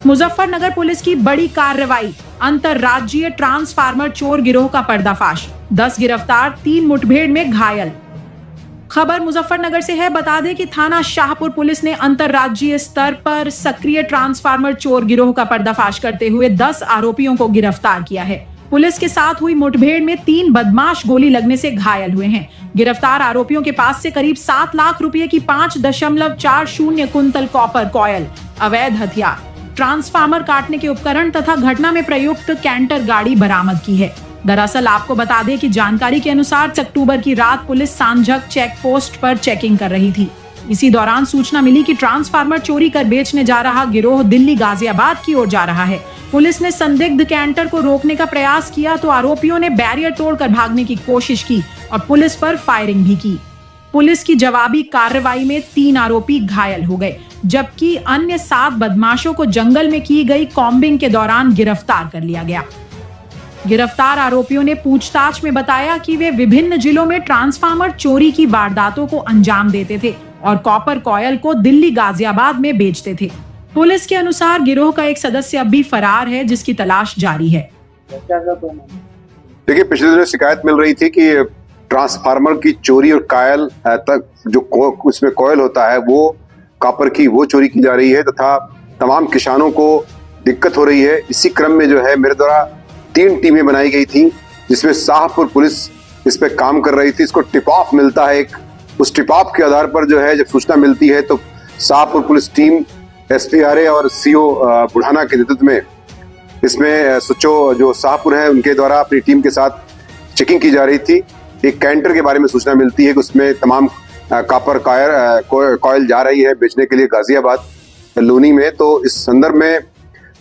Muzaffarnagar police की बड़ी कार्रवाई, अंतरराज्यीय ट्रांसफार्मर चोर गिरोह का पर्दाफाश, 10 गिरफ्तार, 3 मुठभेड़ में घायल। खबर मुजफ्फरनगर से है। बता दें कि थाना शाहपुर पुलिस ने अंतरराज्यीय स्तर पर सक्रिय ट्रांसफार्मर चोर गिरोह का पर्दाफाश करते हुए 10 आरोपियों को गिरफ्तार किया है। पुलिस के साथ हुई मुठभेड़ में 3 बदमाश गोली लगने से घायल हुए हैं। गिरफ्तार आरोपियों के पास से करीब 7 लाख रुपए की 5.40 कुंतल कॉपर कॉयल, अवैध हथियार, ट्रांसफार्मर काटने के उपकरण तथा घटना में प्रयुक्त कैंटर गाड़ी बरामद की है। दरअसल आपको बता दें कि जानकारी के अनुसार अक्टूबर की रात पुलिस सांझक चेक पोस्ट पर चेकिंग कर रही थी। इसी दौरान सूचना मिली कि ट्रांसफार्मर चोरी कर बेचने जा रहा गिरोह दिल्ली गाजियाबाद की ओर जा रहा है। पुलिस ने संदिग्ध कैंटर को रोकने का प्रयास किया तो आरोपियों ने बैरियर तोड़कर भागने की कोशिश की और पुलिस पर फायरिंग भी की। पुलिस की जवाबी कार्रवाई में 3 आरोपी घायल हो गए, जबकि अन्य 7 बदमाशों को जंगल में की गई कॉम्बिंग के दौरान गिरफ्तार कर लिया गया। गिरफ्तार आरोपियों ने पूछताछ में बताया कि वे विभिन्न जिलों में ट्रांसफार्मर चोरी की वारदातों को अंजाम देते थे और कॉपर कॉयल को दिल्ली गाजियाबाद में बेचते थे। पुलिस के अनुसार गिरोह का एक सदस्य अब भी फरार है, जिसकी तलाश जारी है। देखिए, पिछले दिनों शिकायत मिल रही थी कि ट्रांसफार्मर की चोरी और कायल तक जो उसमें कॉयल होता है वो कॉपर की वो चोरी की जा रही है तथा तमाम किसानों को दिक्कत हो रही है। इसी क्रम में जो है मेरे द्वारा 3 टीमें बनाई गई थी, जिसमें शाहपुर पुलिस इस पे काम कर रही थी। इसको टिप ऑफ मिलता है एक, उस टिप ऑफ के आधार पर जो है जब सूचना मिलती है तो शाहपुर पुलिस टीम SPRA और CO बुढ़ाना के नेतृत्व में इसमें सुचो जो शाहपुर है उनके द्वारा अपनी टीम के साथ चेकिंग की जा रही थी। एक कैंटर के बारे में सूचना मिलती है कि उसमें तमाम कॉपर कॉयल जा रही है बेचने के लिए गाजियाबाद लोनी में। तो इस संदर्भ में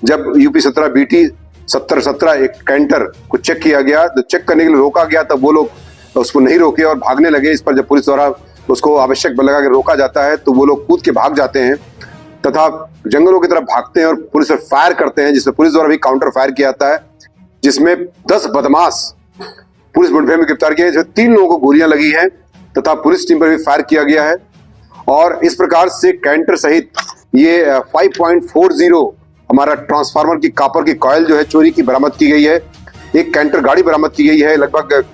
जब UP 17 BT 7017 एक कैंटर को चेक किया गया तो चेक करने के लिए रोका गया, तब वो लोग उसको नहीं रोके और भागने लगे। इस पर जब पुलिस द्वारा उसको आवश्यक बल लगा के रोका जाता है तो वो लोग कूद के भाग जाते हैं तथा जंगलों की तरफ भागते हैं और पुलिस पर फायर करते हैं, जिसमें पुलिस द्वारा भी काउंटर फायर किया जाता है, जिसमें 10 बदमाश पुलिस मुठभेड़ में गिरफ्तार किए, जिसमें 3 लोगों को गोलियां लगी हैं तथा पुलिस टीम पर भी फायर किया गया है। और इस प्रकार से कैंटर सहित ये 5.40 हमारा ट्रांसफार्मर की कॉपर की कॉयल जो है चोरी की बरामद की गई है। एक कैंटर गाड़ी बरामद की गई है, लगभग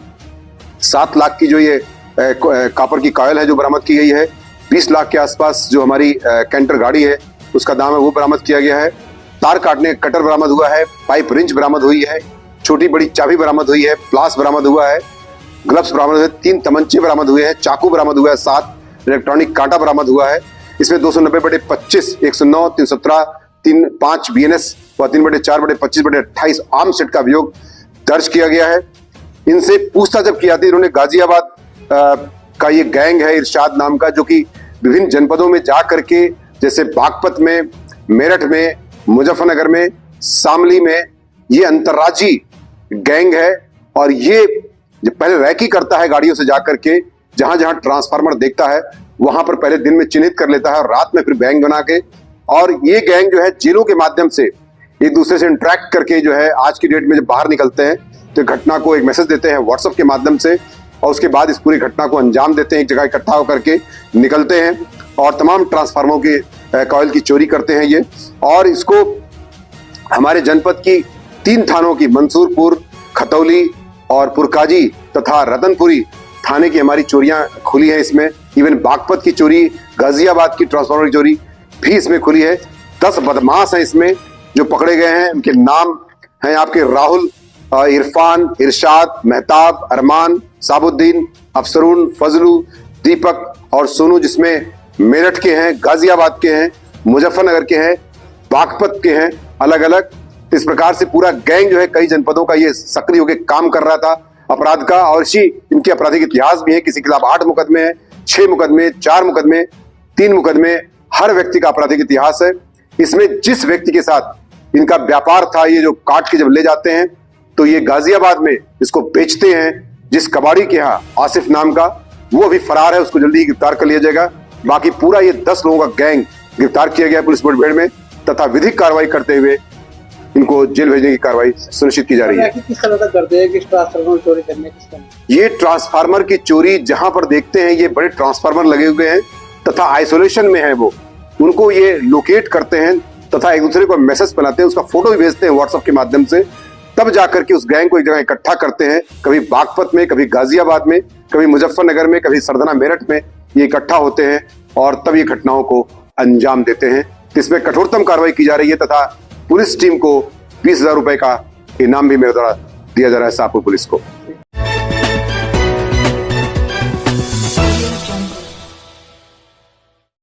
7 लाख की जो ये कॉपर की कॉयल है जो बरामद की गई है। 20 लाख के आसपास जो हमारी कैंटर गाड़ी है उसका दाम है वो बरामद किया गया है। तार काटने कटर बरामद हुआ है, पाइप रिंच बरामद हुई है, छोटी बड़ी चाबी बरामद हुई है, प्लास बरामद हुआ है, ग्लव्स बरामद हुए, 3 तमंचे बरामद हुए हैं, चाकू बरामद हुआ है, 7 इलेक्ट्रॉनिक कांटा बरामद हुआ है। इसमें 290/25, 109, 317, 5 BNS व 3/4/25/28 आर्म्स सेट का अभियोग दर्ज किया गया है। इनसे पूछताछ जब की जाती है, इन्होंने गाजियाबाद का ये गैंग है इरशाद नाम का, जो कि विभिन्न जनपदों में जा करके जैसे बागपत में, मेरठ में, मुजफ्फरनगर में, शामली में ये अंतर्राज्यीय गैंग है। और ये पहले रैकी करता है गाड़ियों से जाकर के, जहां जहां ट्रांसफार्मर देखता है वहां पर पहले दिन में चिन्हित कर लेता है और रात में फिर गैंग बना के, और ये गैंग जो है जेलों के माध्यम से एक दूसरे से इंटरेक्ट करके जो है आज की डेट में जब बाहर निकलते हैं तो घटना को एक मैसेज देते हैं व्हाट्सएप के माध्यम से और उसके बाद इस पूरी घटना को अंजाम देते हैं, एक जगह इकट्ठा होकर के निकलते हैं और तमाम ट्रांसफार्मरों की कॉयल की चोरी करते हैं ये। और इसको हमारे जनपद की 3 थानों की मंसूरपुर, खतौली और पुरकाजी तथा रतनपुरी थाने की हमारी चोरियां खुली हैं इसमें। इवन बागपत की चोरी, गाजियाबाद की ट्रांसफार्मर की चोरी भी इसमें खुली है। 10 बदमाश हैं इसमें जो पकड़े गए हैं। उनके नाम हैं आपके राहुल, इरफान, इरशाद, मेहताब, अरमान, साबुद्दीन, अफसरून, फजलू, दीपक और सोनू, जिसमें मेरठ के हैं, गाजियाबाद के हैं, मुजफ्फरनगर के हैं, बागपत के हैं, अलग अलग। इस प्रकार से पूरा गैंग जो है कई जनपदों का ये सक्रिय होकर काम कर रहा था अपराध का। और इसी इनके आपराधिक इतिहास भी है, किसी के खिलाफ 8 मुकदमे हैं, 6 मुकदमे, 4 मुकदमे, 3 मुकदमे, हर व्यक्ति का आपराधिक इतिहास है। इसमें जिस व्यक्ति के साथ इनका व्यापार था, ये जो काट के जब ले जाते हैं तो ये गाजियाबाद में इसको बेचते हैं, जिस कबाड़ी के यहाँ आसिफ नाम का, वो अभी फरार है, उसको जल्दी ही गिरफ्तार कर लिया जाएगा। बाकी पूरा ये 10 लोगों का गैंग गिरफ्तार किया गया पुलिस मुठभेड़ में तथा विधिक कार्रवाई करते हुए इनको जेल भेजने की कार्रवाई सुनिश्चित की जा रही है। किस तरह का करते हैं कि ट्रांसफार्मर चोरी करने किस ये ट्रांसफार्मर की चोरी जहां पर देखते हैं ये बड़े ट्रांसफार्मर लगे हुए हैं तथा आइसोलेशन में है, वो उनको ये लोकेट करते हैं तथा एक दूसरे को मैसेज बनाते हैं, उसका फोटो भी भेजते हैं व्हाट्सएप के माध्यम से, तब जाकर के उस गैंग को एक जगह इकट्ठा करते हैं। कभी बागपत में, कभी गाजियाबाद में, कभी मुजफ्फरनगर में, कभी सरदना मेरठ में ये इकट्ठा होते हैं और तब ये घटनाओं को अंजाम देते हैं। इसमें कठोरतम कार्रवाई की जा रही है तथा पुलिस टीम को 20,000 रुपए का इनाम भी मेरे द्वारा दिया जा रहा है शाहपुर पुलिस को।